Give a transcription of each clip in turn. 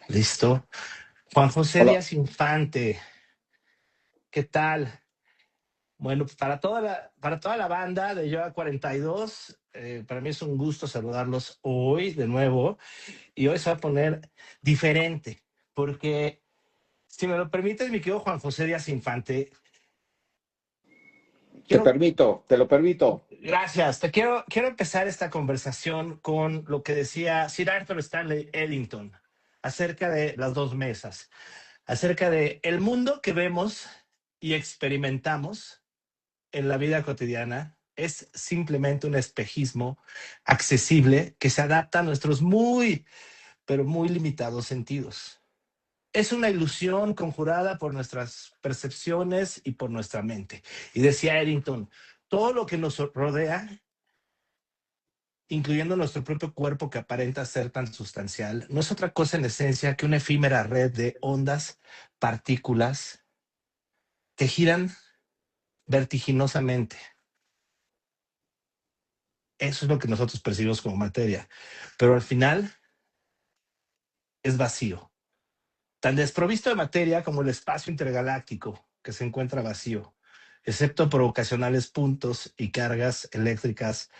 Listo. Juan José Hola. Díaz Infante, ¿qué tal? Bueno, pues para toda la banda de Yoga 42, para mí es un gusto saludarlos hoy de nuevo. Y hoy se va a poner diferente, porque si me lo permites, mi querido Juan José Díaz Infante, quiero, Te lo permito. gracias, quiero empezar esta conversación con lo que decía Sir Arthur Stanley Eddington acerca de las dos mesas, acerca de el mundo que vemos y experimentamos en la vida cotidiana es simplemente un espejismo accesible que se adapta a nuestros muy, pero muy limitados sentidos. Es una ilusión conjurada por nuestras percepciones y por nuestra mente. Y decía Eddington, todo lo que nos rodea, incluyendo nuestro propio cuerpo que aparenta ser tan sustancial, no es otra cosa en esencia que una efímera red de ondas, partículas que giran vertiginosamente. Eso es lo que nosotros percibimos como materia. Pero al final es vacío. Tan desprovisto de materia como el espacio intergaláctico, que se encuentra vacío, excepto por ocasionales puntos y cargas eléctricas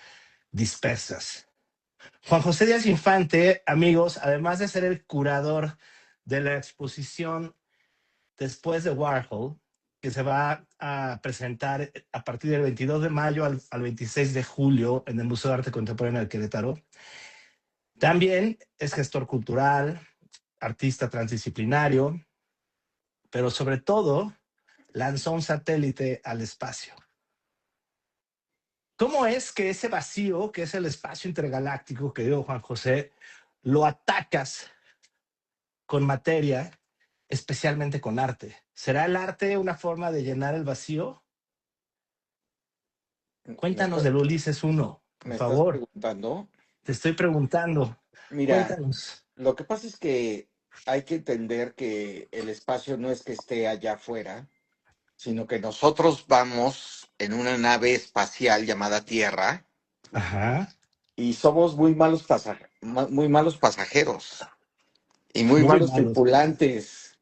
dispersas. Juan José Díaz Infante, amigos, además de ser el curador de la exposición Después de Warhol, que se va a presentar a partir del 22 de mayo al 26 de julio en el Museo de Arte Contemporáneo de Querétaro, también es gestor cultural, artista transdisciplinario, pero sobre todo lanzó un satélite al espacio. ¿Cómo es que ese vacío, que es el espacio intergaláctico, que digo Juan José, lo atacas con materia, especialmente con arte? ¿Será el arte una forma de llenar el vacío? Me Cuéntanos estás, del Ulises 1, por me estás favor. preguntando. Te estoy preguntando. Mira, Cuéntanos. lo que pasa es que hay que entender que el espacio no es que esté allá afuera, sino que nosotros vamos en una nave espacial llamada Tierra Ajá. y somos muy malos pasajeros y muy Muy malos malos. tripulantes.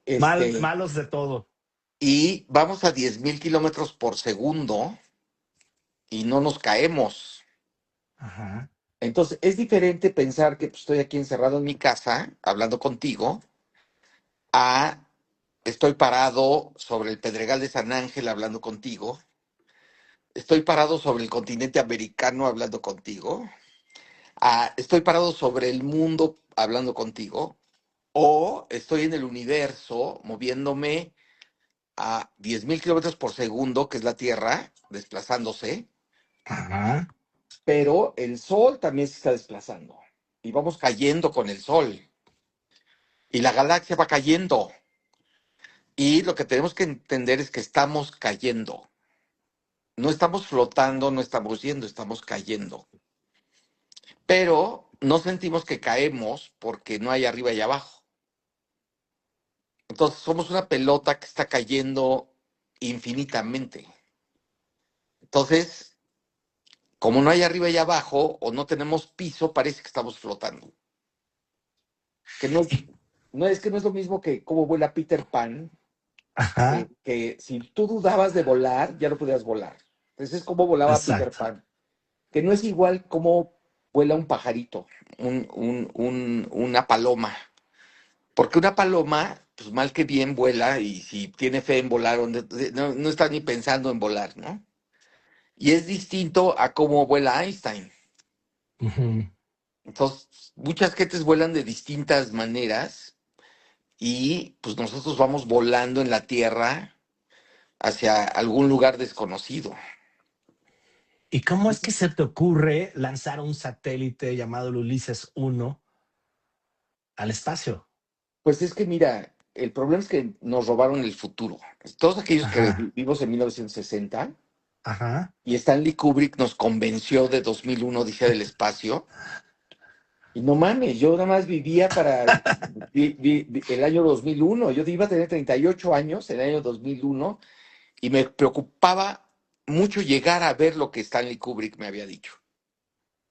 Este, Malos de todo. y vamos a 10,000 kilómetros por segundo y no nos caemos. Ajá. Entonces, es diferente pensar que pues, estoy aquí encerrado en mi casa hablando contigo a estoy parado sobre el Pedregal de San Ángel hablando contigo, estoy parado sobre el continente americano hablando contigo, a estoy parado sobre el mundo hablando contigo, o estoy en el universo moviéndome a 10,000 kilómetros por segundo, que es la Tierra, desplazándose, Ajá. pero el Sol también se está desplazando y vamos cayendo con el Sol y la galaxia va cayendo. Y lo que tenemos que entender es que estamos cayendo. No estamos flotando, no estamos yendo, estamos cayendo. Pero no sentimos que caemos porque no hay arriba y abajo. Entonces somos una pelota que está cayendo infinitamente. Entonces, como no hay arriba y abajo o no tenemos piso, parece que estamos flotando. Que no, no es que no es lo mismo que cómo vuela Peter Pan, Ajá. que si tú dudabas de volar, ya no podías volar. Entonces es como volaba Peter Exacto. Pan. Que no es igual como vuela un pajarito, una paloma. Porque una paloma, pues mal que bien vuela y si tiene fe en volar, no está ni pensando en volar, ¿no? Y es distinto a cómo vuela Einstein. Ujú. Entonces, muchas gentes vuelan de distintas maneras y pues nosotros vamos volando en la Tierra hacia algún lugar desconocido. ¿Y cómo es que se te ocurre lanzar un satélite llamado el Ulises 1 al espacio? Pues es que mira, el problema es que nos robaron el futuro. Todos aquellos que Ajá. vivimos en 1960 Ajá. y Stanley Kubrick nos convenció de 2001 Odisea del Espacio. Y no mames, yo nada más vivía para el año 2001. Yo iba a tener 38 años en el año 2001 y me preocupaba mucho llegar a ver lo que Stanley Kubrick me había dicho.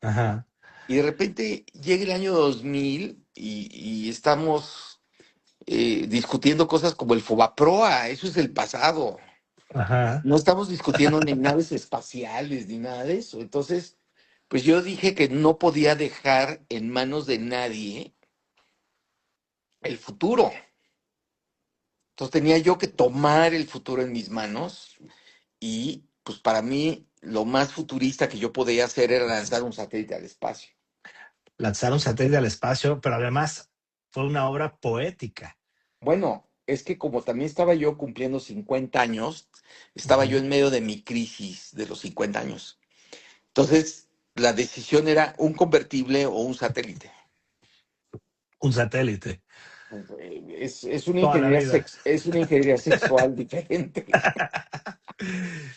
Ajá. Y de repente llega el año 2000 y estamos discutiendo cosas como el Fobaproa, eso es el pasado. Ajá. No estamos discutiendo ni naves espaciales ni nada de eso. Entonces, pues yo dije que no podía dejar en manos de nadie el futuro. Entonces tenía yo que tomar el futuro en mis manos y pues para mí lo más futurista que yo podía hacer era lanzar un satélite al espacio. Lanzar un satélite al espacio, pero además fue una obra poética. Bueno, es que como también estaba yo cumpliendo 50 años, estaba yo Ujú. en medio de mi crisis de los 50 años. Entonces, la decisión era un convertible o un satélite. Un satélite. Es una Toda la ingeniería vida. es una ingeniería sexual diferente.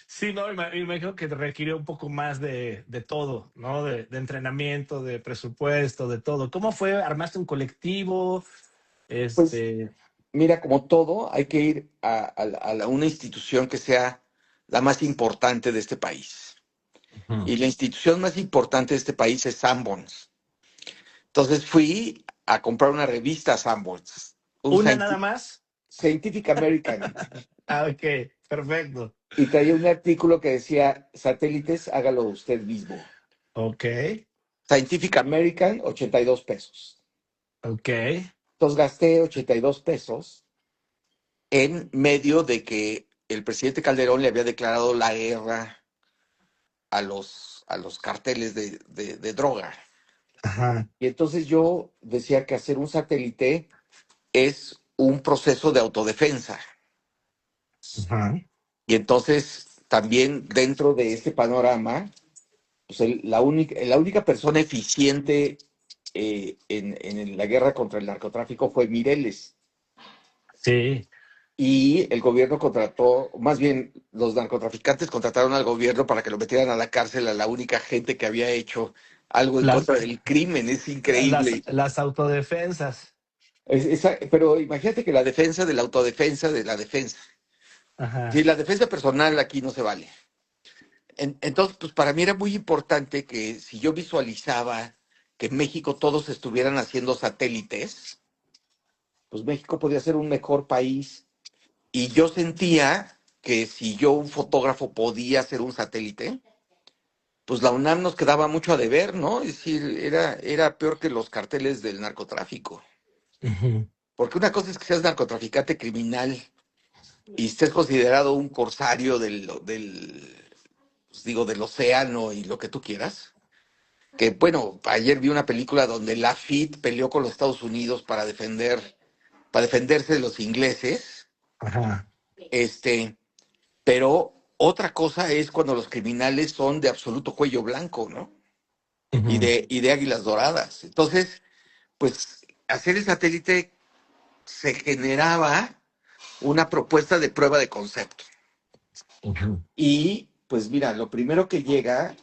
Sí, no, me imagino que requirió un poco más de todo, ¿no? De entrenamiento, de presupuesto, de todo. ¿Cómo fue? ¿Armaste un colectivo? Pues Este, mira, como todo, hay que ir una institución que sea la más importante de este país. ujú. Y la institución más importante de este país es Sanborns. Entonces fui a comprar una revista Sanborns, un ¿Una nada más? Scientific American, Ah, ok, perfecto. y traía un artículo que decía, satélites, hágalo usted mismo. Ok, Scientific American, 82 pesos. ok. Entonces gasté 82 pesos en medio de que el presidente Calderón le había declarado la guerra a los carteles de droga. Ajá, Y entonces yo decía que hacer un satélite es un proceso de autodefensa. ajá. Y entonces también dentro de este panorama, pues la única persona eficiente en la guerra contra el narcotráfico fue Mireles. Sí, Y el gobierno contrató, más bien los narcotraficantes contrataron al gobierno para que lo metieran a la cárcel a la única gente que había hecho algo en las, contra del crimen. Es increíble. las autodefensas. Pero imagínate que la defensa de la autodefensa de la defensa. Si Ajá. la defensa personal aquí no se vale. Entonces, pues para mí era muy importante que si yo visualizaba que en México todos estuvieran haciendo satélites, pues México podía ser un mejor país. Y yo sentía que si yo, un fotógrafo, podía hacer un satélite, pues la UNAM nos quedaba mucho a deber, ¿no? Es decir, era peor que los carteles del narcotráfico. Ujú, Porque una cosa es que seas narcotraficante criminal y estés considerado un corsario pues digo, del océano y lo que tú quieras. Que bueno, ayer vi una película donde Lafitte peleó con los Estados Unidos para defenderse de los ingleses. ajá. Este, pero otra cosa es cuando los criminales son de absoluto cuello blanco, ¿no? Ujú, Y de águilas doradas. Entonces, pues hacer el satélite se generaba una propuesta de prueba de concepto. ujú. Y pues mira, lo primero que llega,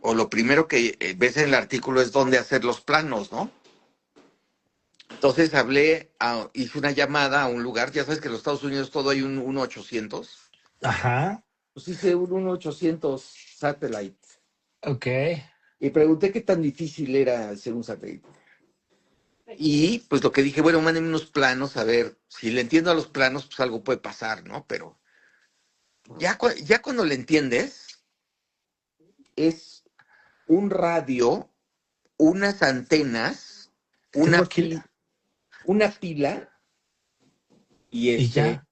o lo primero que ves en el artículo es dónde hacer los planos, ¿no? Entonces hice una llamada a un lugar, ya sabes que en los Estados Unidos todo hay un 1-800. Ajá, Pues hice un 1-800 satellite ok. y pregunté qué tan difícil era hacer un satélite. Y pues lo que dije, bueno, mándenme unos planos, a ver, si le entiendo a los planos, pues algo puede pasar, ¿no? Pero ya cuando le entiendes, es un radio, unas antenas, Tengo una, aquí, pi- una pila y y ya.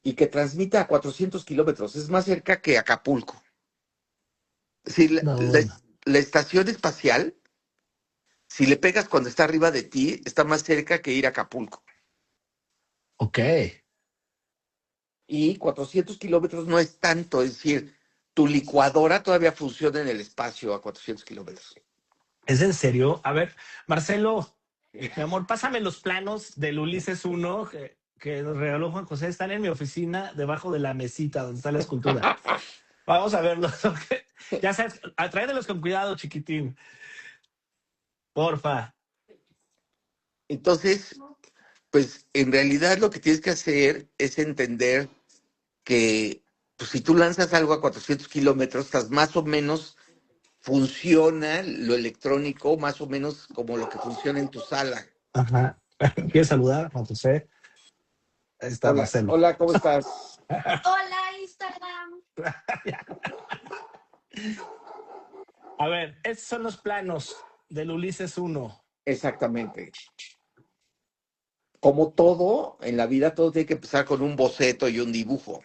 y que transmita a 400 kilómetros. Es más cerca que Acapulco. Es decir, No, bueno. la estación espacial, si le pegas cuando está arriba de ti, está más cerca que ir a Acapulco. Ok. Y 400 kilómetros no es tanto, es decir, tu licuadora todavía funciona en el espacio a 400 kilómetros. ¿Es en serio? A ver, Marcelo, mi amor, pásame los planos del Ulises 1 que nos regaló Juan José. Están en mi oficina, debajo de la mesita donde está la escultura. Vamos a verlos. Ok. Ya sabes, tráetelos con cuidado, chiquitín. Porfa. Entonces, pues en realidad lo que tienes que hacer es entender que pues, si tú lanzas algo a 400 kilómetros, estás más o menos funciona lo electrónico más o menos como lo que funciona en tu sala. Ajá. ¿Quieres saludar, Juan José? Ahí está Hola, Marcelo. hola, ¿cómo estás? Hola, Instagram. A ver, estos son los planos del Ulises 1. Exactamente. Como todo en la vida, todo tiene que empezar con un boceto y un dibujo.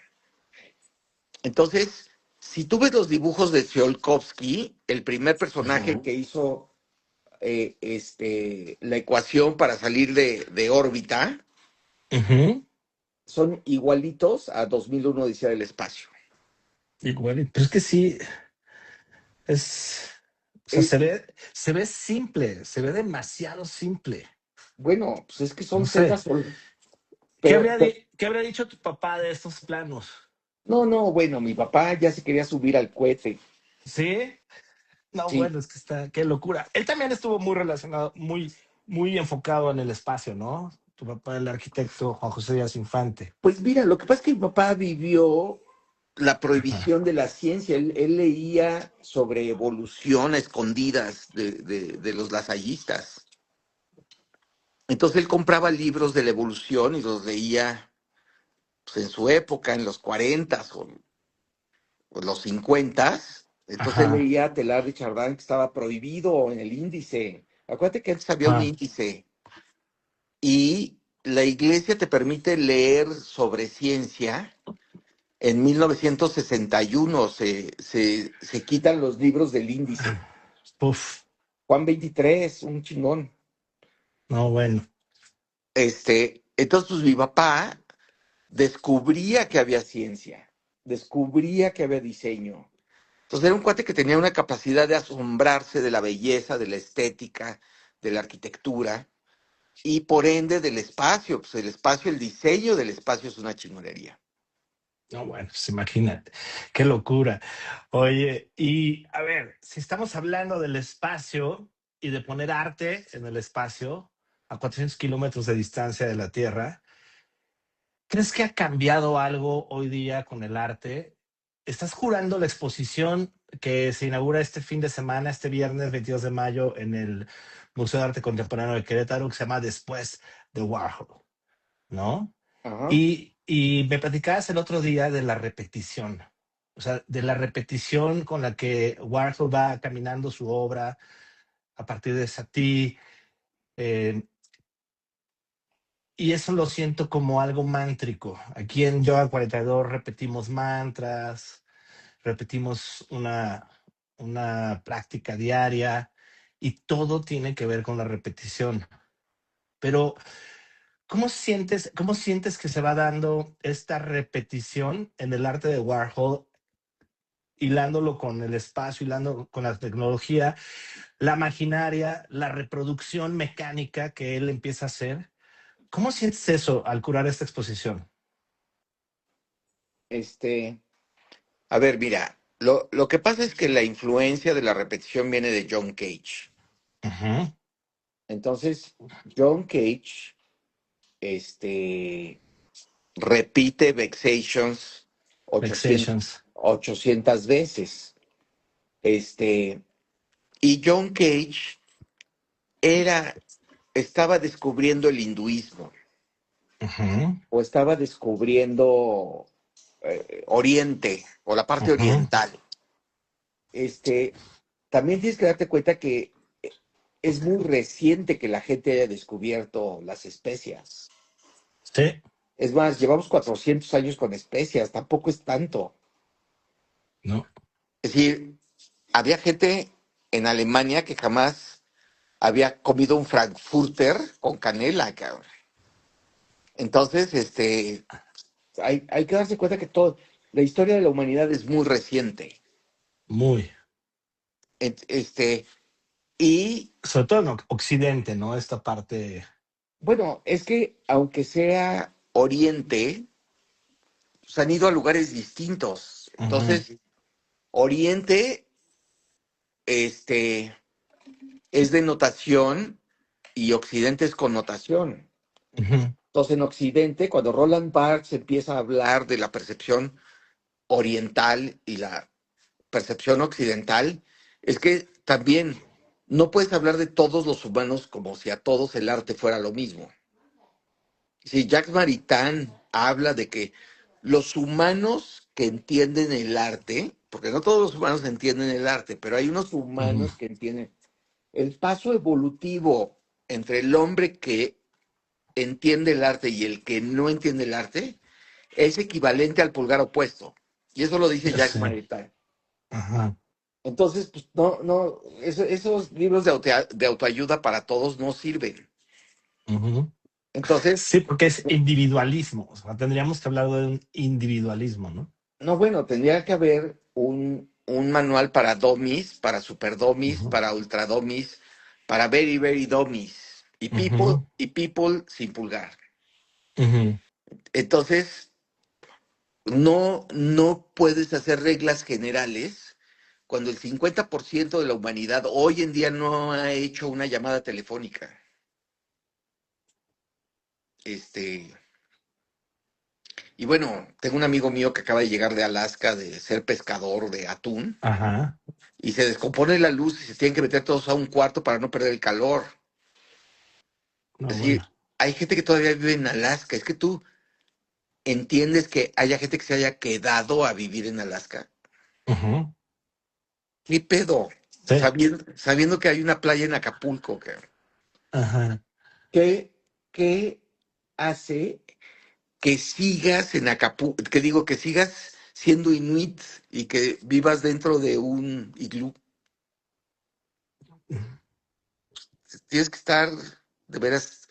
Entonces, si tú ves los dibujos de Tsiolkovsky, el primer personaje que hizo la ecuación para salir de órbita, son igualitos a 2001 Odisea del Espacio. Igual, pero es que sí, o sea, Eh, se ve simple, se ve demasiado simple. bueno, pues es que son No sé, celdas, pero, ¿qué habría dicho tu papá de estos planos? no, no, bueno, mi papá ya se quería subir al cohete. ¿Sí? No, Sí, bueno, es que qué locura. Él también estuvo muy relacionado, muy enfocado en el espacio, ¿no? Tu papá, el arquitecto Juan José Díaz Infante. pues mira, lo que pasa es que mi papá vivió la Ajá. prohibición de la ciencia. Él leía sobre evolución a escondidas de los lasallistas. Entonces él compraba libros de la evolución y los leía pues, en su época, en los 40 o los 50. Entonces él Ajá. leía Teilhard de Chardin, que estaba prohibido en el índice. Acuérdate que antes había un Ajá. índice y la iglesia te permite leer sobre ciencia. En 1961 se quitan los libros del índice. Puf. Juan 23, un chingón. No, bueno. Entonces, pues, mi papá descubría que había ciencia, descubría que había diseño. Entonces era un cuate que tenía una capacidad de asombrarse de la belleza, de la estética, de la arquitectura y por ende del espacio. Pues el espacio, el diseño del espacio es una chingonería. No, bueno, pues imagínate. Qué locura. Oye, y a ver, si estamos hablando del espacio y de poner arte en el espacio a 400 kilómetros de distancia de la Tierra, ¿crees que ha cambiado algo hoy día con el arte? ¿Estás jurando la exposición que se inaugura este fin de semana, este viernes 22 de mayo, en el Museo de Arte Contemporáneo de Querétaro, que se llama Después de Warhol, ¿no? Ajá. Y me platicabas el otro día de la repetición, o sea, de la repetición con la que Warhol va caminando su obra a partir de Satie, eh, y eso lo siento como algo mántrico. Aquí en Yoga 42 repetimos mantras, repetimos una práctica diaria y todo tiene que ver con la repetición. Pero, cómo sientes que se va dando esta repetición en el arte de Warhol, hilándolo con el espacio, hilando con la tecnología, la maquinaria, la reproducción mecánica que él empieza a hacer? ¿Cómo sientes eso al curar esta exposición? Este, a ver, mira, lo que pasa es que la influencia de la repetición viene de John Cage. Ujú. Entonces, John Cage, repite Vexations 800, Vexations. 800 veces. Este, y John Cage era, estaba descubriendo el hinduismo Ujú, o estaba descubriendo Oriente o la parte ujú. oriental. Este, también tienes que darte cuenta que es muy reciente que la gente haya descubierto las especias. Sí, Es más, llevamos 400 años con especias, tampoco es tanto. no. Es decir, había gente en Alemania que jamás había comido un Frankfurter con canela, cabrón. Entonces, hay que darse cuenta que la historia de la humanidad es muy reciente. Muy. Et- Este, y Sobre todo en Occidente, ¿no? Esta parte. bueno, es que aunque sea Oriente, pues, han ido a lugares distintos. Ujú, Entonces, Oriente, este, es de notación y Occidente es connotación. ujú, Entonces, en Occidente, cuando Roland Barthes empieza a hablar de la percepción oriental y la percepción occidental, Es que también no puedes hablar de todos los humanos como si a todos el arte fuera lo mismo. Si Jacques Maritain habla de que los humanos que entienden el arte, porque no todos los humanos entienden el arte, pero hay unos Ujú. humanos que entienden el paso evolutivo entre el hombre que entiende el arte y el que no entiende el arte, es equivalente al pulgar opuesto. Y eso lo dice Ya Jacques sé. Maritain. Ajá. Entonces, pues esos libros de autoayuda para todos no sirven. Ujú. Entonces, Sí, porque es individualismo. O sea, tendríamos que hablar de un individualismo, ¿no? no, bueno, tendría que haber un manual para dummies, para super dummies, Ujú. para ultra dummies, para very, very dummies. Ujú. Y people sin pulgar. Ujú. Entonces, no puedes hacer reglas generales cuando el 50% de la humanidad hoy en día no ha hecho una llamada telefónica. Este, y bueno, tengo un amigo mío que acaba de llegar de Alaska de ser pescador de atún Ajá. y se descompone la luz y se tienen que meter todos a un cuarto para no perder el calor. No, Es decir, bueno. hay gente que todavía vive en Alaska. Es que tú entiendes que haya gente que se haya quedado a vivir en Alaska. Ujú. ¿Qué pedo? Sí. Sabiendo que hay una playa en Acapulco. Ajá. ¿Qué, qué hace que sigas en Acapulco? Que digo, que sigas siendo inuit y que vivas dentro de un iglú. Tienes que estar, de veras,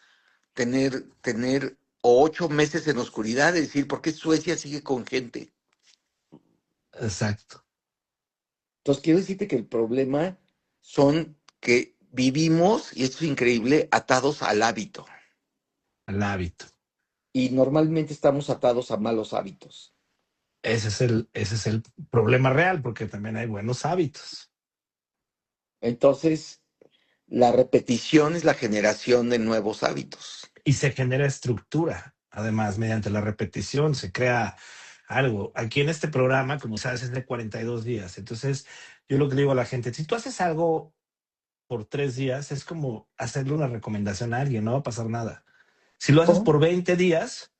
tener 8 meses en oscuridad, es decir, ¿por qué Suecia sigue con gente? Exacto. Entonces, quiero decirte que el problema son que vivimos, y esto es increíble, atados al hábito. El hábito. Y normalmente estamos atados a malos hábitos. Ese es el problema real, porque también hay buenos hábitos. Entonces, la repetición es la generación de nuevos hábitos. Y se genera estructura. Además, mediante la repetición se crea algo. Aquí en este programa, como sabes, es de 42 días. Entonces, yo lo que le digo a la gente, si tú haces algo por 3 días, es como hacerle una recomendación a alguien, no va a pasar nada. Si lo haces ¿Cómo? por 20 días,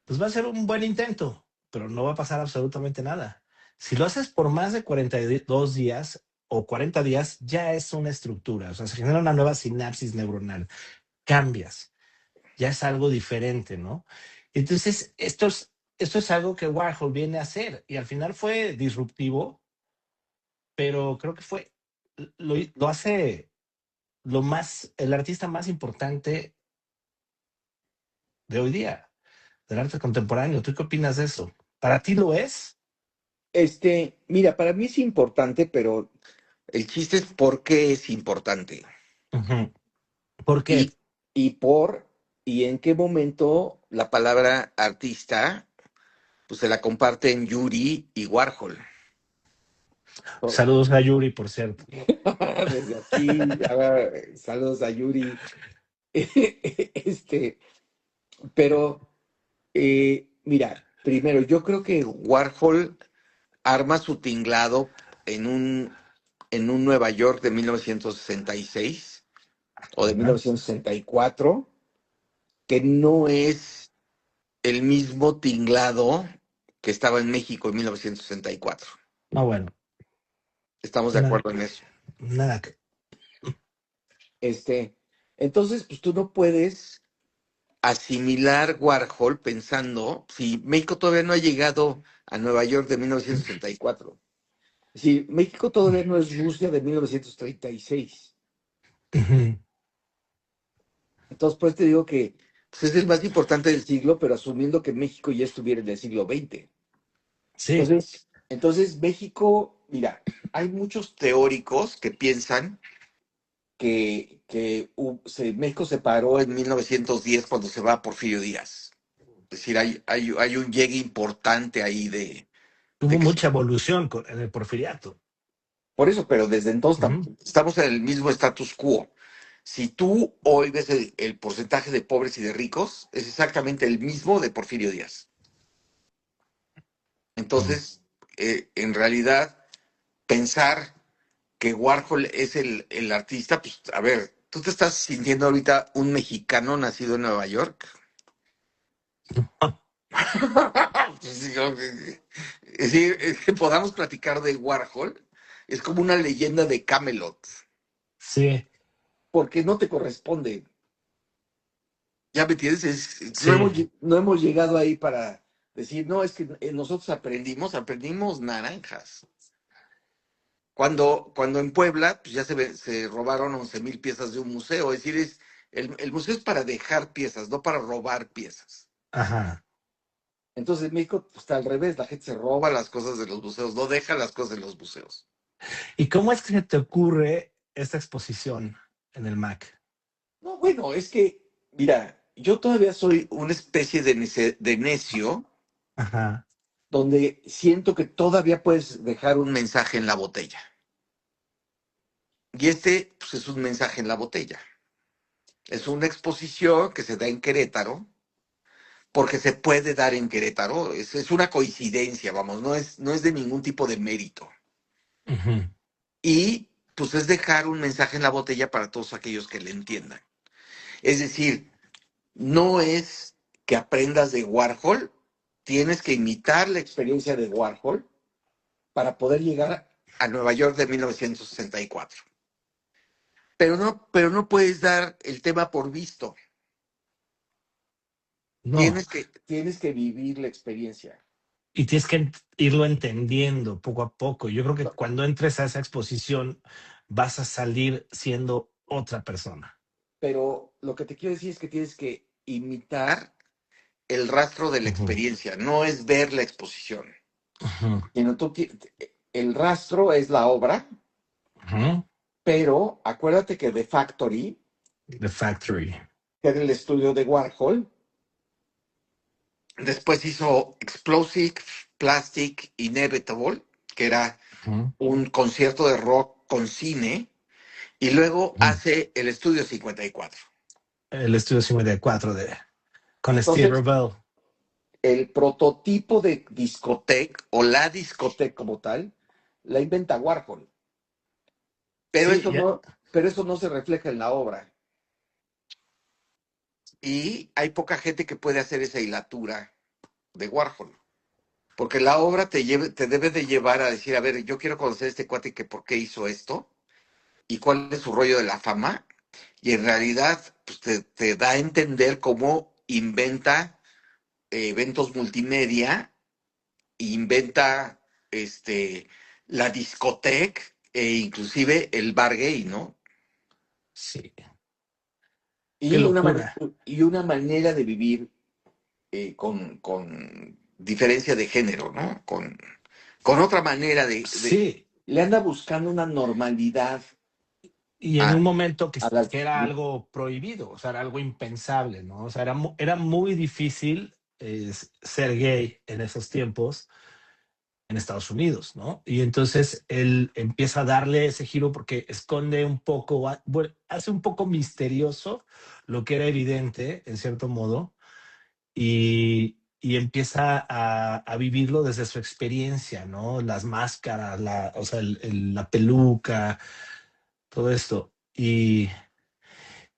pues va a ser un buen intento, pero no va a pasar absolutamente nada. Si lo haces por más de 42 días o 40 días, ya es una estructura, o sea, se genera una nueva sinapsis neuronal, cambias, ya es algo diferente, ¿no? Entonces, esto es algo que Warhol viene a hacer y al final fue disruptivo, pero creo que lo hace el artista más importante de hoy día, del arte contemporáneo. ¿Tú qué opinas de eso? ¿Para ti lo es? Mira, para mí es importante, pero el chiste es por qué es importante. Ujú. ¿Por qué? Y, y y en qué momento la palabra artista, pues se la comparten Yuri y Warhol. Oh, Saludos a Yuri, por cierto. desde aquí, saludos a Yuri. Este, pero mira, primero, yo creo que Warhol arma su tinglado en un Nueva York de 1966 o de Ajá. 1964, que no es el mismo tinglado que estaba en México en 1964. No, bueno, Estamos de nada, acuerdo en eso. nada que. Este, entonces, pues tú no puedes asimilar Warhol pensando, si México todavía no ha llegado a Nueva York de 1964. Si México todavía no es Rusia de 1936. Ujú. Entonces, pues te digo que pues, es el más importante del siglo, pero asumiendo que México ya estuviera en el siglo XX. Sí, Entonces México, mira, hay muchos teóricos que piensan que México se paró en 1910 cuando se va Porfirio Díaz. Es decir, hay un llegue importante ahí de tuvo que mucha evolución en el porfiriato. por eso, pero desde entonces Ujú. estamos en el mismo status quo. Si tú hoy ves el porcentaje de pobres y de ricos, es exactamente el mismo de Porfirio Díaz. Mm. Entonces, en realidad, pensar que Warhol es el artista, pues a ver, ¿tú te estás sintiendo ahorita un mexicano nacido en Nueva York? Pues, sí, es decir, que podamos platicar de Warhol es como una leyenda de Camelot, Sí, porque no te corresponde. ¿Ya me entiendes? sí, No hemos llegado ahí para decir, no, es que nosotros aprendimos naranjas. Cuando en Puebla, pues ya se robaron 11,000 piezas de un museo. Es decir, el museo es para dejar piezas, no para robar piezas. ajá. Entonces en México pues, está al revés, la gente se roba las cosas de los museos, no deja las cosas de los museos. ¿Y cómo es que se te ocurre esta exposición en el MAC? No, bueno, es que, mira, yo todavía soy una especie de necio Ajá. donde siento que todavía puedes dejar un mensaje en la botella. Y este pues, es un mensaje en la botella. Es una exposición que se da en Querétaro, porque se puede dar en Querétaro. Es una coincidencia, vamos, no es de ningún tipo de mérito. Ujú. Y pues es dejar un mensaje en la botella para todos aquellos que le entiendan. Es decir, no es que aprendas de Warhol, tienes que imitar la experiencia de Warhol para poder llegar a Nueva York de 1964. Pero no puedes dar el tema por visto. No, Tienes que vivir la experiencia. y tienes que irlo entendiendo poco a poco. Yo creo que No, cuando entres a esa exposición vas a salir siendo otra persona. pero lo que te quiero decir es que tienes que imitar el rastro de la Ujú, experiencia, no es ver la exposición. ujú, Sino el rastro es la obra, ujú. pero acuérdate que The Factory, The Factory. que era el estudio de Warhol, después hizo Explosive Plastic Inevitable, que era Ujú, un concierto de rock con cine, y luego ujú. hace el estudio 54. El estudio 54 con Steve Entonces, Rebel. el prototipo de discoteca o la discoteca como tal, la inventa Warhol, pero Sí, eso no, pero eso no se refleja en la obra. Y hay poca gente que puede hacer esa hilatura de Warhol. Porque la obra te debe de llevar a decir, a ver, yo quiero conocer a este cuate que por qué hizo esto y cuál es su rollo de la fama. Y en realidad pues, te da a entender cómo inventa eventos multimedia, inventa este, la discoteca e inclusive el bar gay, ¿no? sí, qué Y una, locura. y una manera de vivir con diferencia de género, ¿no? Con otra manera Sí, le anda buscando una normalidad y en un a, momento a las... que era algo prohibido, o sea, era algo impensable, ¿no? O sea, era muy difícil ser gay en esos tiempos en Estados Unidos, ¿no? Y entonces él empieza a darle ese giro porque esconde un poco, bueno, hace un poco misterioso lo que era evidente, en cierto modo, y empieza a vivirlo desde su experiencia, ¿no? Las máscaras, o sea, la peluca, todo esto. Y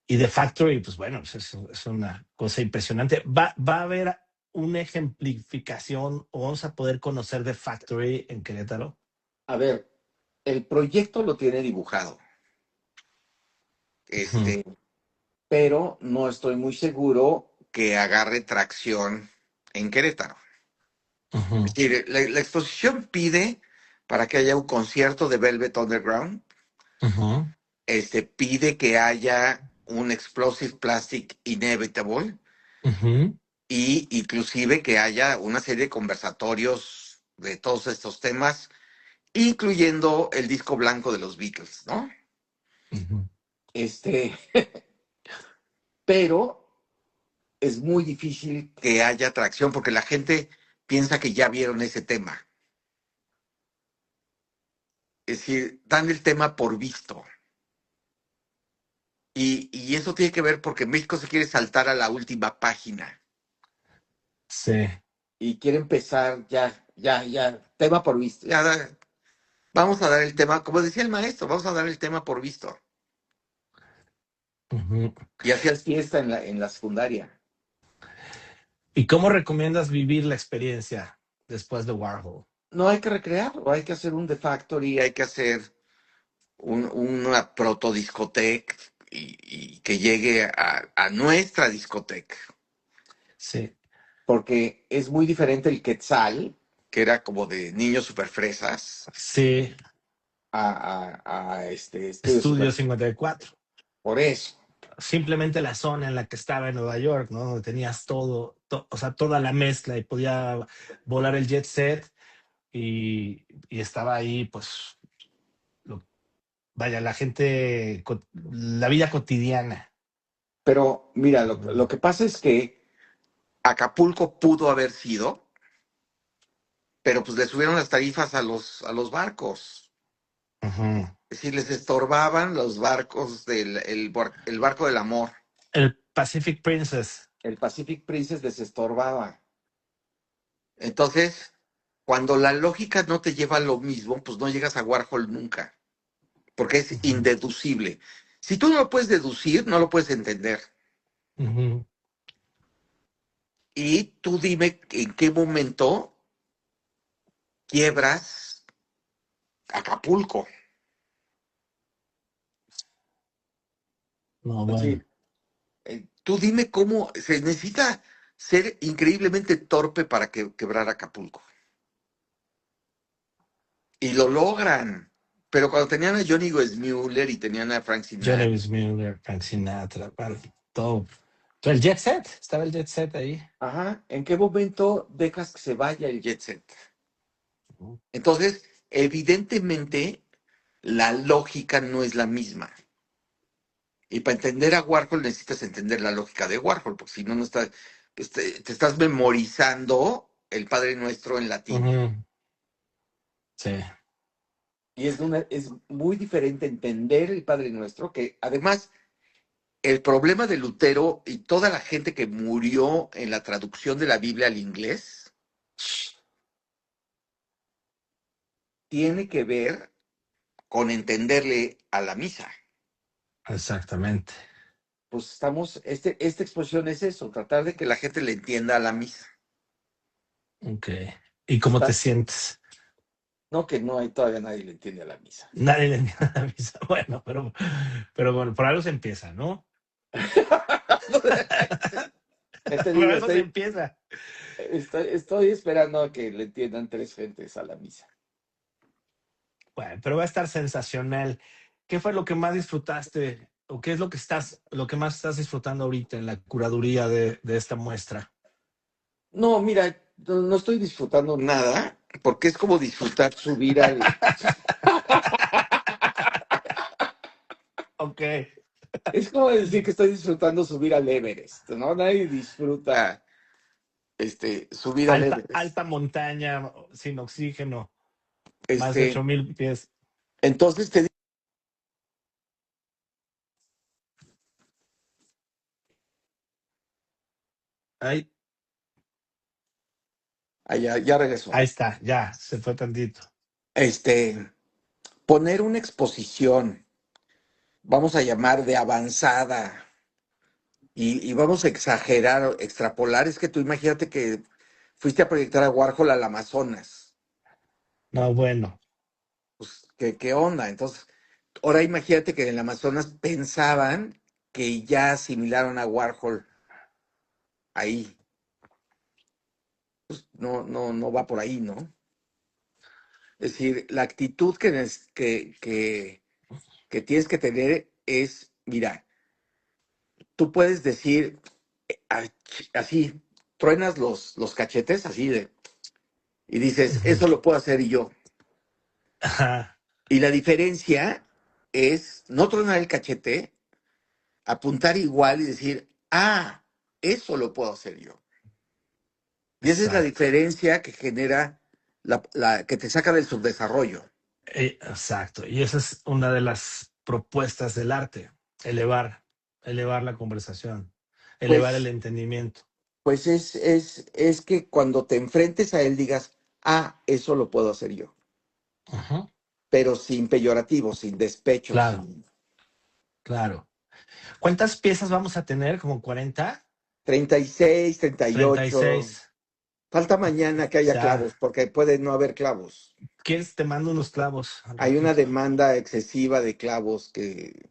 The Factory, pues bueno, pues es una cosa impresionante. Va a haber una ejemplificación o vamos a poder conocer The Factory en Querétaro. A ver, el proyecto lo tiene dibujado, Ujú, este, pero no estoy muy seguro que agarre tracción en Querétaro. Es ujú, decir, la exposición pide para que haya un concierto de Velvet Underground, ujú, pide que haya un Explosive Plastic Inevitable ujú, y inclusive que haya una serie de conversatorios de todos estos temas, incluyendo el disco blanco de los Beatles, ¿no? ujú. Este, pero es muy difícil que haya atracción porque la gente piensa que ya vieron ese tema. Es decir, dan el tema por visto. Y eso tiene que ver porque México se quiere saltar a la última página Sí, y quiere empezar ya, tema por visto. Ya, Vamos a dar el tema, como decía el maestro, vamos a dar el tema por visto. Ujú. Y hacías fiesta en la secundaria. ¿Y cómo recomiendas vivir la experiencia después de Warhol? No hay que recrearlo, hay que hacer un The Factory, hay que hacer una protodiscoteca y que llegue a nuestra discoteca. Sí, Porque es muy diferente el Quetzal, que era como de niños super fresas, sí, a Estudio Estudio 54. 54. Por eso. Simplemente la zona en la que estaba en Nueva York, ¿no? Donde tenías todo, o sea, toda la mezcla y podía volar el jet set y estaba ahí, pues, vaya, la gente, la vida cotidiana. Pero mira, lo que pasa es que Acapulco pudo haber sido, pero pues le subieron las tarifas a los barcos. Ujú. Es decir, les estorbaban los barcos el barco del amor. El Pacific Princess. El Pacific Princess les estorbaba. Entonces, cuando la lógica no te lleva a lo mismo, pues no llegas a Warhol nunca, porque es Ujú, indeducible. Si tú no lo puedes deducir, no lo puedes entender. ujú. Y tú dime en qué momento quiebras Acapulco. No, Es bueno. decir, tú dime cómo se necesita ser increíblemente torpe para quebrar Acapulco. Y lo logran. Pero cuando tenían a Johnny Weissmuller y tenían a Frank Sinatra, Jeremy Miller, Frank Sinatra, bueno, todo. El jet set, estaba el jet set ahí. ajá, ¿en qué momento dejas que se vaya el jet set? Ujú, Entonces, evidentemente, la lógica no es la misma. Y para entender a Warhol necesitas entender la lógica de Warhol, porque si no, no estás, pues te estás memorizando el Padre Nuestro en latín. sí, Y es muy diferente entender el Padre Nuestro, que además el problema de Lutero y toda la gente que murió en la traducción de la Biblia al inglés tiene que ver con entenderle a la misa. exactamente. Pues esta exposición es eso, tratar de que la gente le entienda a la misa. Ok. ¿Y cómo te Está- sientes? no que no hay todavía nadie le entiende a la misa. Nadie le entiende la misa. Bueno, pero bueno, por algo se empieza, ¿no? Ya te Por digo, algo se empieza. estoy esperando a que le entiendan tres gentes a la misa. Bueno, pero va a estar sensacional. ¿Qué fue lo que más disfrutaste? ¿O qué es lo que más estás disfrutando ahorita en la curaduría de esta muestra? No, mira, no estoy disfrutando nada, porque es como disfrutar subir al... Ok. Es como decir que estoy disfrutando subir al Everest, ¿no? Nadie disfruta subir al Everest. Alta montaña, sin oxígeno, más de Este, 8,000 pies. entonces te digo, Ahí, ya regresó. ahí está, ya, se fue tantito. Este, poner una exposición, vamos a llamar de avanzada, y vamos a exagerar, extrapolar, es que tú imagínate que fuiste a proyectar a Warhol al Amazonas. No, bueno. Pues, ¿qué onda? Entonces, ahora imagínate que en el Amazonas pensaban que ya asimilaron a Warhol ahí. No va por ahí, ¿no? Es decir, la actitud que tienes que tener es, mira, tú puedes decir así, truenas los cachetes así y dices, Ujú. eso lo puedo hacer yo. Ajá, Y la diferencia es no tronar el cachete, apuntar igual y decir, eso lo puedo hacer yo. Y esa es la exacto. diferencia que genera que te saca del subdesarrollo. Exacto. Y esa es una de las propuestas del arte, elevar, elevar la conversación, elevar el Pues, entendimiento. pues es que cuando te enfrentes a él digas, eso lo puedo hacer yo. Ujú. pero sin peyorativo, sin despecho, Claro, sin claro. ¿Cuántas piezas vamos a tener? ¿Como 40? 36, 38. 36. Falta mañana que O haya sea, clavos, porque puede no haber clavos. ¿quieres te mando unos clavos al Hay una ratito? demanda excesiva de clavos que...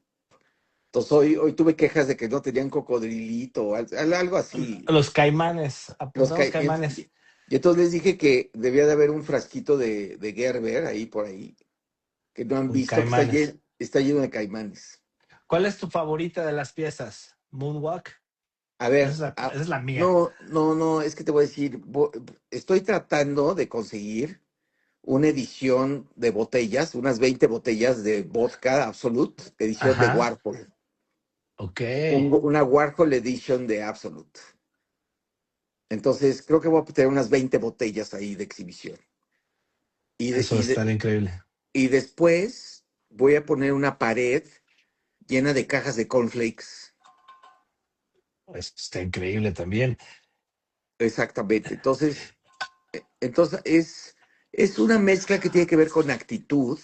Entonces hoy tuve quejas de que no tenían cocodrilito, o algo así. Los caimanes, Los apuntamos caimanes y entonces les dije que debía de haber un frasquito de Gerber ahí por ahí, que no han con visto, que caimanes. está lleno de caimanes. ¿Cuál es tu favorita de las piezas? ¿Moonwalk? A Esa es ver, esa es la mía. no, no, no, es que te voy a decir, estoy tratando de conseguir una edición de botellas, unas 20 botellas de vodka Absolute, edición de Ajá, Warhol. ok. Una Warhol Edition de Absolute. Entonces, creo que voy a tener unas 20 botellas ahí de exhibición. Y, de- Eso y, de- está increíble. y después voy a poner una pared llena de cajas de cornflakes. Eso está increíble también. Exactamente. Entonces es una mezcla que tiene que ver con actitud.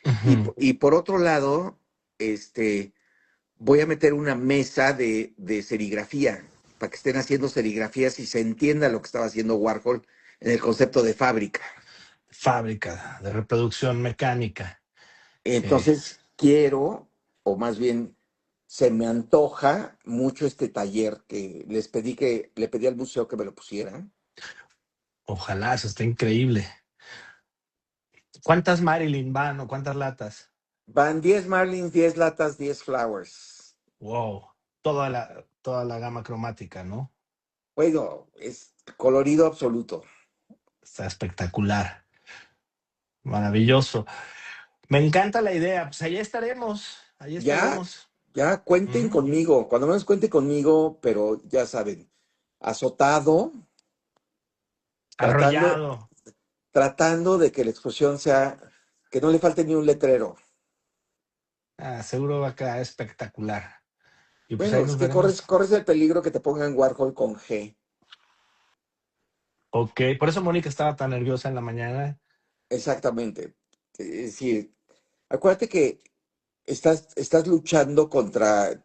Ujú. Y por otro lado, este, voy a meter una mesa de serigrafía para que estén haciendo serigrafías y se entienda lo que estaba haciendo Warhol en el concepto de fábrica. Fábrica de reproducción mecánica. Sí. Entonces quiero, o más bien se me antoja mucho este taller que le pedí al museo que me lo pusieran. Ojalá, eso está increíble. ¿Cuántas Marilyn van o cuántas latas? Van 10 Marlins, 10 latas, 10 flowers. Wow. Toda la gama cromática, ¿no? Bueno, es colorido absoluto. Está espectacular. Maravilloso. Me encanta la idea. Pues allá estaremos. Allá Ya, estaremos. ya cuenten Ujú. conmigo, cuando menos cuenten conmigo, pero ya saben, azotado, tratando, Arrollado. tratando de que la exposición sea, que no le falte ni un letrero. Ah, seguro va a quedar espectacular. Y pues ahí Bueno, es nos que corres, veremos. corres el peligro que te pongan Warhol con G. Ok. Por eso Mónica estaba tan nerviosa en la mañana. Exactamente. Es decir, acuérdate que estás luchando contra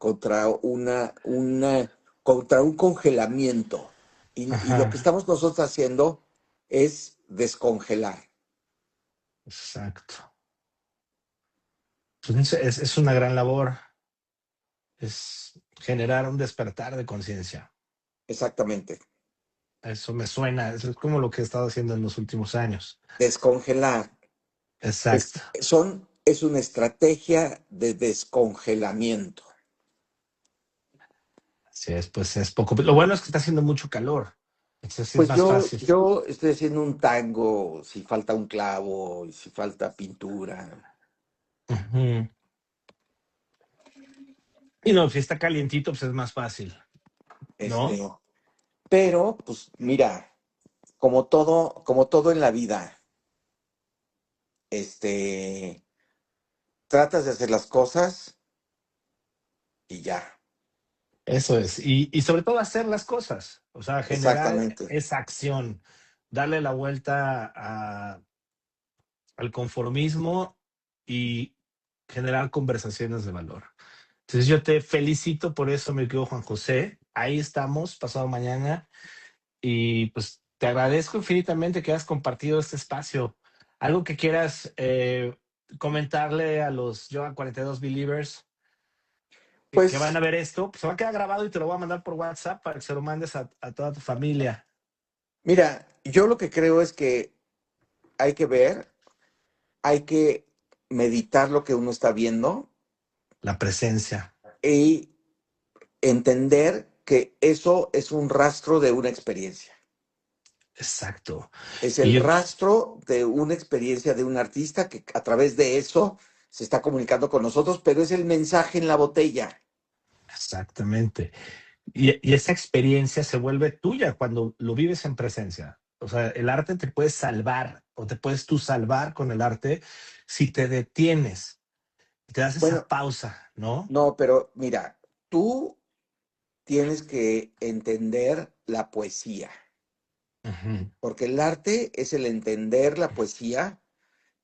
un congelamiento. Y lo que Ajá. estamos nosotros haciendo es descongelar. Exacto. Pues es una gran labor. Es generar un despertar de conciencia. Exactamente. Eso me suena. Eso es como lo que he estado haciendo en los últimos años. Descongelar. Exacto. Es una estrategia de descongelamiento. Así es, pues es poco. Lo bueno es que está haciendo mucho calor. Entonces sí es Pues más yo, fácil. yo estoy haciendo un tango, si falta un clavo, y si falta pintura. Ujú. Y no, si está calientito, pues es más fácil, Este, ¿no? pero, pues, mira, como todo en la vida, este, tratas de hacer las cosas y ya. Eso es. Y sobre todo hacer las cosas. O sea, generar Exactamente. esa acción, darle la vuelta al conformismo y generar conversaciones de valor. Entonces yo te felicito por eso, mi querido Juan José. Ahí estamos, pasado mañana. Y pues te agradezco infinitamente que hayas compartido este espacio. Algo que quieras comentarle a los Yoga 42 Believers que van Pues, a ver esto, pues se va a quedar grabado y te lo voy a mandar por WhatsApp para que se lo mandes a toda tu familia. mira, yo lo que creo es que hay que ver, hay que meditar lo que uno está viendo La presencia. y entender que eso es un rastro de una experiencia. Exacto. Es Y el yo, rastro de una experiencia de un artista que a través de eso se está comunicando con nosotros, pero es el mensaje en la botella. exactamente. Y esa experiencia se vuelve tuya cuando lo vives en presencia. O sea, el arte te puede salvar o te puedes tú salvar con el arte si te detienes y te das esa Bueno, pausa, ¿no? no, pero mira, tú tienes que entender la poesía, Ujú. porque el arte es el entender la poesía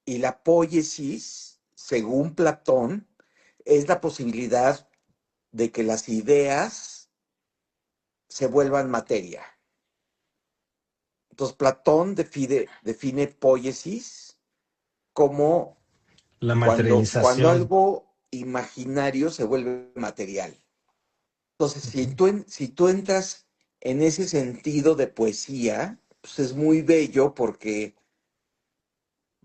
Y la poiesis, según Platón, es la posibilidad de que las ideas se vuelvan materia. Entonces, Platón define poiesis como La cuando materialización. algo imaginario se vuelve material. Entonces, si tú entras en ese sentido de poesía, pues es muy bello porque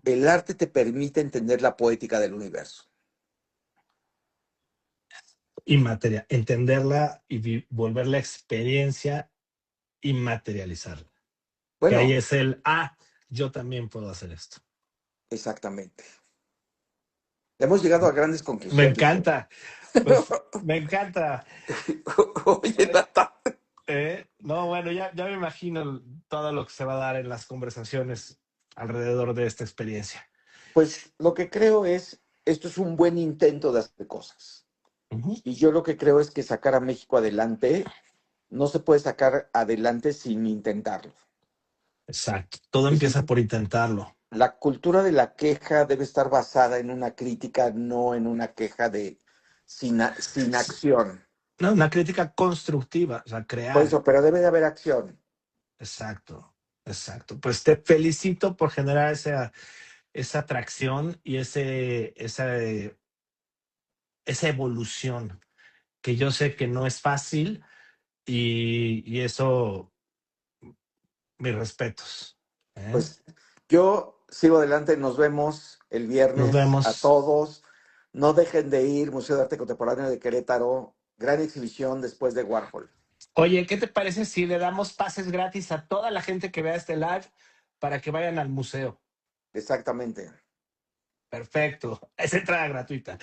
el arte te permite entender la poética del universo. Entenderla y volver la experiencia y materializarla. Que ahí Bueno, es yo también puedo hacer esto. exactamente. Hemos llegado a grandes Me conclusiones, ¿eh? encanta, pues me encanta. Oye, Nata, No, bueno, ya me imagino todo lo que se va a dar en las conversaciones alrededor de esta experiencia. pues lo que creo es, esto es un buen intento de hacer cosas. Ujú. Y yo lo que creo es que sacar a México adelante no se puede sacar adelante sin intentarlo. Exacto, todo Es empieza decir, por intentarlo. la cultura de la queja debe estar basada en una crítica, no en una queja de sin acción. No, una crítica constructiva, o sea, Por crear. eso, pero debe de haber acción. Exacto, exacto. Pues te felicito por generar esa atracción y esa evolución, que yo sé que no es fácil y eso, mis respetos. ¿Eh? Pues yo sigo adelante, nos vemos el Nos viernes a vemos. todos. No dejen de ir, Museo de Arte Contemporáneo de Querétaro, gran exhibición después de Warhol. Oye, ¿qué te parece si le damos pases gratis a toda la gente que vea este live para que vayan al museo? Exactamente. Perfecto, es entrada gratuita.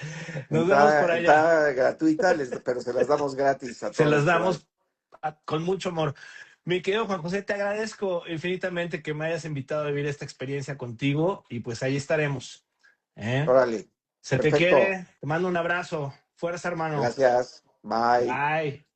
Nos vemos por allá. Entrada gratuita, pero se las damos gratis a Se todos las los que vayan. damos con mucho amor. Mi querido Juan José, te agradezco infinitamente que me hayas invitado a vivir esta experiencia contigo y pues ahí estaremos. ¿Eh? Órale, Se te perfecto. quiere, te mando un abrazo. Fuerza, hermano. Gracias. Bye. Bye.